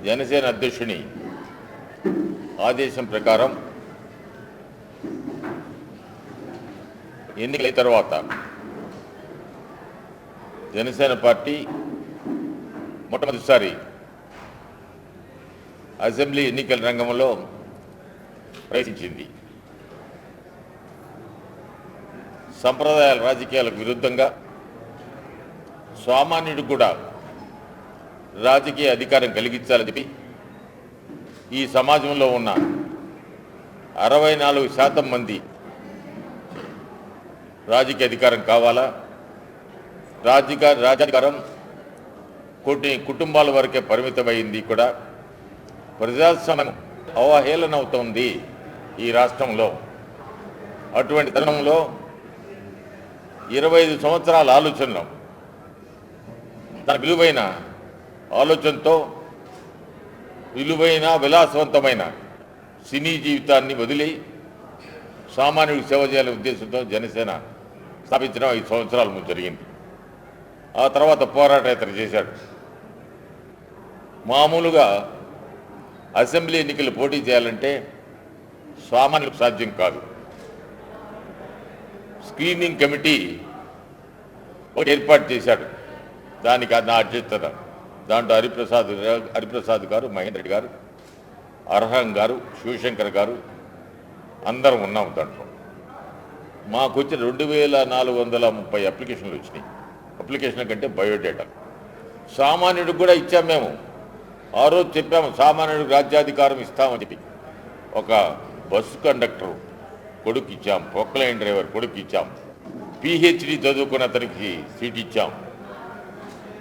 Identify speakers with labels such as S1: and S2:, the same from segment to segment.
S1: జనసేన అధ్యక్షుని ఆదేశం ప్రకారం ఎన్నికల తర్వాత జనసేన పార్టీ మొట్టమొదటిసారి అసెంబ్లీ ఎన్నికల రంగంలో ప్రవేశించింది. సంప్రదాయాల రాజకీయాలకు విరుద్ధంగా సామాన్యుడికి కూడా రాజకీయ అధికారం కలిగించాలని చెప్పి ఈ సమాజంలో ఉన్న 64% మంది రాజకీయ అధికారం కావాలా, రాజాధికారం కొన్ని కుటుంబాల వరకే పరిమితమైంది. కూడా ప్రజాస్వామ్యం అవహేళన అవుతోంది ఈ రాష్ట్రంలో. అటువంటి తరుణంలో 25 సంవత్సరాల ఆలోచనలో తన విలువైన ఆలోచనతో విలువైన విలాసవంతమైన సినీ జీవితాన్ని వదిలి సామాన్యుడికి సేవ చేయాలనే ఉద్దేశంతో జనసేన స్థాపించడం 5 సంవత్సరాల ముందు జరిగింది. ఆ తర్వాత పోరాటయాత్ర చేశాడు. మామూలుగా అసెంబ్లీ ఎన్నికలు పోటీ చేయాలంటే సామాన్యులకు సాధ్యం కాదు. స్క్రీనింగ్ కమిటీ ఒకటి ఏర్పాటు చేశాడు. దానికి నా అధ్యక్షత, దాంట్లో హరిప్రసాద్ గారు, మహేందర్ రెడ్డి గారు, అర్హం గారు, శివశంకర్ గారు అందరం ఉన్నాం దాంట్లో. మాకు వచ్చిన 2430 అప్లికేషన్లు వచ్చినాయి. అప్లికేషన్ల కంటే బయోడేటా సామాన్యుడికి కూడా ఇచ్చాం. మేము ఆ రోజు చెప్పాము సామాన్యుడికి రాజ్యాధికారం ఇస్తామని చెప్పి. ఒక బస్సు కండక్టర్ కొడుకు ఇచ్చాం, పొక్లైన్ డ్రైవర్ కొడుకు ఇచ్చాం, పిహెచ్డి చదువుకున్న అతనికి సీట్ ఇచ్చాం,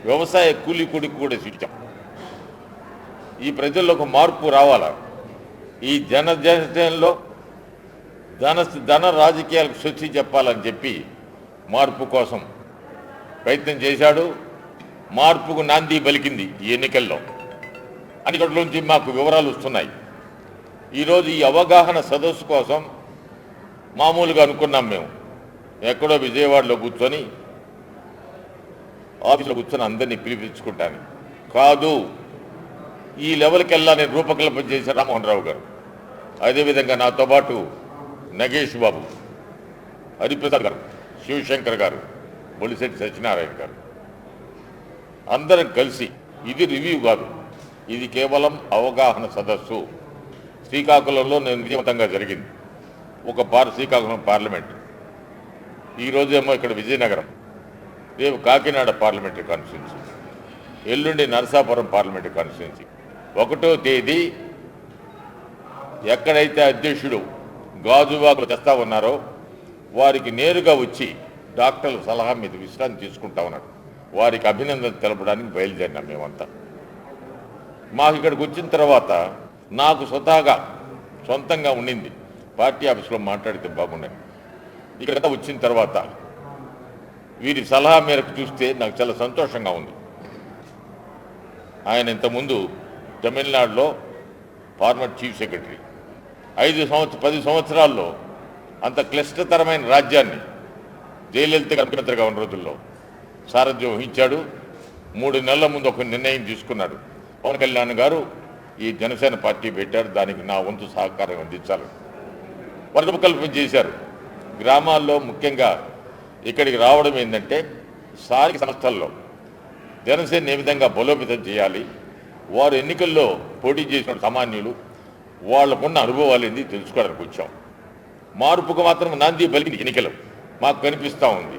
S1: వ్యవసాయ కూలీ కొడుకు కూడా సీట్ ఇచ్చాం. ఈ ప్రజల్లో ఒక మార్పు రావాలా. ఈ జనజనలో ధన రాజకీయాలకు స్వచ్ఛి చెప్పాలని చెప్పి మార్పు కోసం ప్రయత్నం చేశాడు. మార్పుకు నాంది పలికింది ఈ ఎన్నికల్లో. అన్ని చోట్ల నుంచి మాకు వివరాలు వస్తున్నాయి. ఈరోజు ఈ అవగాహన సదస్సు కోసం మామూలుగా అనుకున్నాం మేము ఎక్కడో విజయవాడలో కూర్చొని ఆఫీసులో కూర్చొని అందరినీ పిలిపించుకుంటాను. కాదు, ఈ లెవెల్కి వెళ్ళా నేను రూపకల్పన చేశాను రామ్మోహన్ రావు గారు. అదేవిధంగా నాతో పాటు నగేష్ బాబు, హరిప్రసాద్ గారు, శివశంకర్ గారు, బొలిశెట్టి సత్యనారాయణ గారు అందరం కలిసి, ఇది రివ్యూ కాదు, ఇది కేవలం అవగాహన సదస్సు. శ్రీకాకుళంలో నేను విజయవంతంగా జరిగింది. శ్రీకాకుళం పార్లమెంట్, ఈరోజేమో ఇక్కడ విజయనగరం, రేపు కాకినాడ పార్లమెంటరీ కాన్స్టిట్యున్సీ, ఎల్లుండి నరసాపురం పార్లమెంటరీ కాన్స్టిట్యున్సీ. 1వ తేదీ ఎక్కడైతే అధ్యక్షుడు గాజువాకులు తెస్తా ఉన్నారో వారికి నేరుగా వచ్చి డాక్టర్ల సలహా మీద విశ్రాంతి తీసుకుంటా ఉన్నాడు. వారికి అభినందన తెలపడానికి బయలుదేరినాం మేమంతా. మాకు ఇక్కడికి వచ్చిన తర్వాత నాకు సొంతంగా ఉండింది పార్టీ ఆఫీస్లో మాట్లాడితే బాగుండేది. ఇక్కడ వచ్చిన తర్వాత వీరి సలహా మేరకు చూస్తే నాకు చాలా సంతోషంగా ఉంది. ఆయన ఇంతకుముందు తమిళనాడులో ఫార్మర్ చీఫ్ సెక్రటరీ, 10 సంవత్సరాల్లో అంత క్లిష్టతరమైన రాజ్యాన్ని జయలలిత ముఖ్యమంత్రిగా ఉన్న రోజుల్లో సారథ్యం వహించాడు. 3 నెలల ముందు ఒక నిర్ణయం తీసుకున్నాడు. పవన్ కళ్యాణ్ గారు ఈ జనసేన పార్టీ పెట్టారు, దానికి నా వంతు సహకారం అందించాలి. వారు రూపకల్పన చేశారు. గ్రామాల్లో ముఖ్యంగా ఇక్కడికి రావడం ఏంటంటే స్థానిక సంస్థల్లో జనసేన ఏ విధంగా బలోపేతం చేయాలి, వారు ఎన్నికల్లో పోటీ చేసిన సామాన్యులు వాళ్ళకున్న అనుభవాలు ఏంది తెలుసుకోవడానికి వచ్చాం. మార్పుకు మాత్రం నాంది పలికింది ఎన్నికలు మాకు కనిపిస్తూ ఉంది.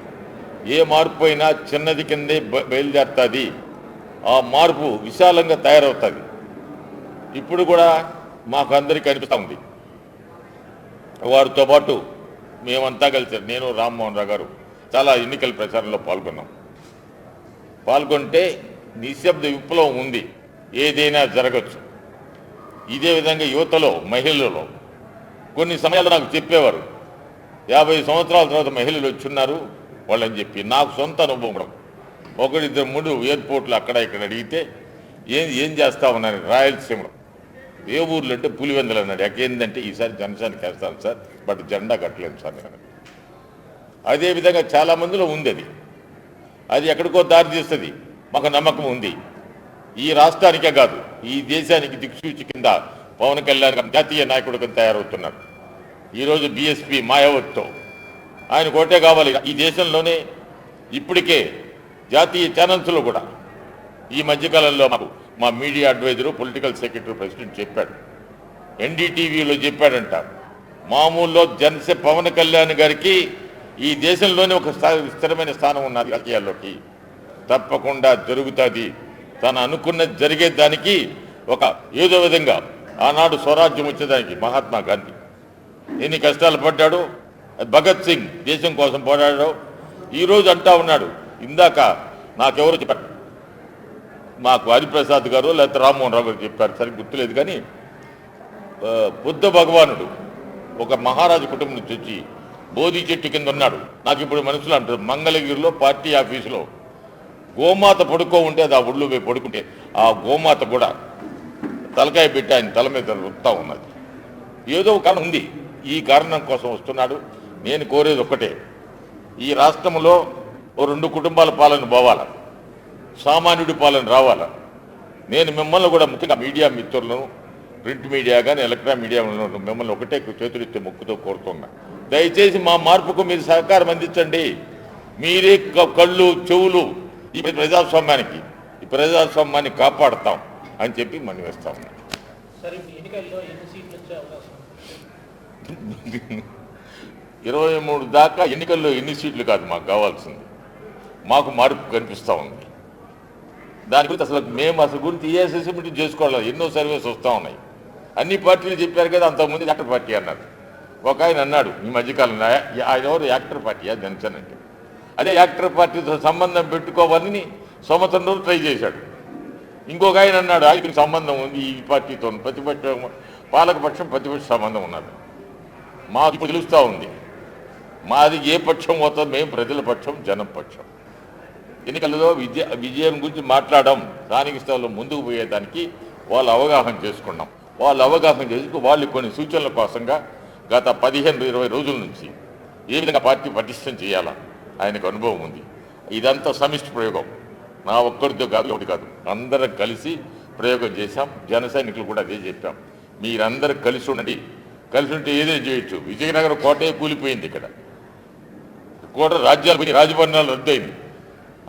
S1: ఏ మార్పు అయినా చిన్నది కిందే బయలుదేరుతుంది, ఆ మార్పు విశాలంగా తయారవుతుంది. ఇప్పుడు కూడా మాకు అందరికీ కనిపిస్తూ ఉంది. వారితో పాటు మేమంతా కలిసి, నేను రామ్మోహన్ రావు గారు చాలా ఎన్నికల ప్రచారంలో పాల్గొంటే నిశ్శబ్ద విప్లవం ఉంది, ఏదైనా జరగచ్చు. ఇదే విధంగా యువతలో, మహిళలలో కొన్ని సమయాలు నాకు చెప్పేవారు 50 సంవత్సరాల తర్వాత మహిళలు వచ్చున్నారు వాళ్ళని చెప్పి. నాకు సొంత అనుభవం, 1-2-3 ఎయిర్పోర్ట్లు అక్కడ ఇక్కడ అడిగితే ఏం చేస్తా ఉన్నాను రాయలసీమలో, ఏ ఊర్లు అంటే పులివెందులు అన్నాడు. ఏంటంటే ఈసారి జనసేనకి వేస్తాను సార్, బట్ జెండా కట్టలేను సార్ నేను. అదేవిధంగా చాలామందిలో ఉంది అది ఎక్కడికో దారి తీస్తుంది. మాకు నమ్మకం ఉంది. ఈ రాష్ట్రానికే కాదు ఈ దేశానికి దిక్సూచి కింద పవన్ కళ్యాణ్ జాతీయ నాయకుడిగా తయారవుతున్నారు. ఈరోజు బీఎస్పీ మాయావతితో ఆయన కోటే కావాలి. ఈ దేశంలోనే ఇప్పటికే జాతీయ ఛానల్స్లో కూడా ఈ మధ్యకాలంలో మాకు మా media adviser political secretary president చెప్పాడు, ఎన్డీటీవీలో చెప్పాడంట, మామూలులో జనసేన పవన్ కళ్యాణ్ గారికి ఈ దేశంలోనే ఒక స్థిరమైన స్థానం ఉన్నది, రాజకీయాల్లోకి తప్పకుండా జరుగుతుంది. తను అనుకున్నది జరిగేదానికి ఒక ఏదో విధంగా ఆనాడు స్వరాజ్యం వచ్చేదానికి మహాత్మా గాంధీ ఎన్ని కష్టాలు పడ్డాడు, భగత్ సింగ్ దేశం కోసం పోరాడాడు. ఈరోజు అంటా ఉన్నాడు, ఇందాక నాకెవరు చెప్పారు, మాకు హరిప్రసాద్ గారు లేకపోతే రామ్మోహన్ రావు గారు చెప్పారు, సరిగ్గా గుర్తులేదు, కానీ బుద్ధ భగవానుడు ఒక మహారాజు కుటుంబం నుంచి వచ్చి బోధి చెట్టు కింద ఉన్నాడు. నాకు ఇప్పుడు మనసులో అంటారు, మంగళగిరిలో పార్టీ ఆఫీసులో గోమాత పడుకో ఉంటే అది ఆ ఒళ్ళు పోయి పడుకుంటే ఆ గోమాత కూడా తలకాయ పెట్టి ఆయన తల మీద వస్తూ ఉన్నది. ఏదో కారణం ఉంది, ఈ కారణం కోసం వస్తున్నాడు. నేను కోరేది ఒక్కటే, ఈ రాష్ట్రంలో ఓ 2 కుటుంబాల పాలన పోవాలా, సామాన్యుడి పాలన రావాలా. నేను మిమ్మల్ని కూడా ముఖ్యంగా మీడియా మిత్రులను, ప్రింట్ మీడియా కానీ ఎలక్ట్రానిక్ మీడియా మిమ్మల్ని ఒకటే చేతులెత్తి మొక్కుతో కోరుతున్నా, దయచేసి మా మార్పుకు మీరు సహకారం అందించండి. మీరే కళ్ళు చెవులు ఈ ప్రజాస్వామ్యాన్ని కాపాడుతాం అని చెప్పి మనవేస్తా ఉన్నాం. 23 దాకా ఎన్నికల్లో ఎన్ని సీట్లు కాదు మాకు కావాల్సింది, మాకు మార్పు కనిపిస్తూ ఉంది. దాని గురించి అసలు గురించి ఏ అసెస్మెంట్ చేసుకోవాలి, ఎన్నో సర్వేస్ వస్తూ ఉన్నాయి. అన్ని పార్టీలు చెప్పారు కదా, అంతకుముందు యాక్టర్ పార్టీ అన్నారు. ఒక ఆయన అన్నాడు ఈ మధ్యకాలం, ఆయన ఎవరు యాక్టర్ పార్టీయా జనసేన అంటే, అదే యాక్టర్ పార్టీతో సంబంధం పెట్టుకోవాలని సంవత్సరం రోజులు ట్రై చేశాడు. ఇంకొక ఆయన అన్నాడు ఆయనకి సంబంధం ఉంది ఈ పార్టీతో, ప్రతిపక్షం పాలకపక్షం ప్రతిపక్ష సంబంధం ఉన్నది. మాకు ఇప్పుడు తెలుస్తూ ఉంది మాది ఏ పక్షం పోతుంది, మేము ప్రజల పక్షం, జనం పక్షం. ఎన్నికలలో విజయం గురించి మాట్లాడడం, స్థానిక స్థాయిలో ముందుకు పోయేదానికి వాళ్ళు అవగాహన చేసుకున్నాం. వాళ్ళు అవగాహన చేసుకు వాళ్ళు కొన్ని సూచనల కోసంగా గత 15-20 రోజుల నుంచి ఏ విధంగా పార్టీ పటిష్టం చేయాలా ఆయనకు అనుభవం ఉంది. ఇదంతా సమిష్టి ప్రయోగం, నా ఒక్కరితో కాదు, ఒకటి కాదు, అందరం కలిసి ప్రయోగం చేశాం. జన సైనికులు కూడా అదే చెప్పాం, మీరందరూ కలిసి ఉండండి, కలిసి ఉంటే ఏదైనా చేయొచ్చు. విజయనగరం కోటే కూలిపోయింది, ఇక్కడ కోట రాజ్యాలు రాజభవనాలు రద్దయింది.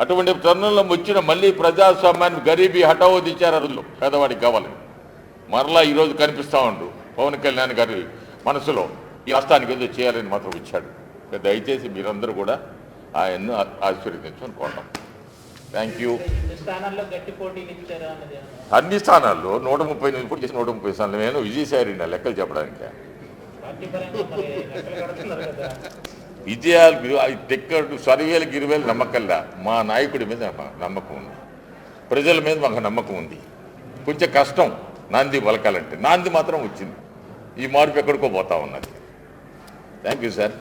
S1: అటువంటి తరుణంలో వచ్చిన మళ్ళీ ప్రజాస్వామ్యాన్ని గరీబీ హఠావో తెచ్చారు. రోజులు పేదవాడికి కావాలని మరలా ఈరోజు కనిపిస్తూ ఉండు పవన్ కళ్యాణ్ గారి మనసులో ఈ రాష్ట్రానికి ఏదో చేయాలని మాత్రం ఇచ్చాడు. దయచేసి మీరందరూ కూడా ఆయన్ను ఆశీర్వదించమని కోరడం. Thank you. అన్ని స్థానాల్లో 130 ఇప్పుడు చేసి 130 స్థానాలు. నేను విజయసాయి రెడ్డి లెక్కలు చెప్పడానికి విజయాలు టిక్కెట్ సర్వేలకు 20,000 నమ్మకల్లా మా నాయకుడి మీద నమ్మకం ఉంది, ప్రజల మీద మాకు నమ్మకం ఉంది. కొంచెం కష్టం నాంది పలకాలంటే, నాంది మాత్రం వచ్చింది. ఈ మార్పు ఎక్కడికో పోతా ఉన్నది. Thank you sir.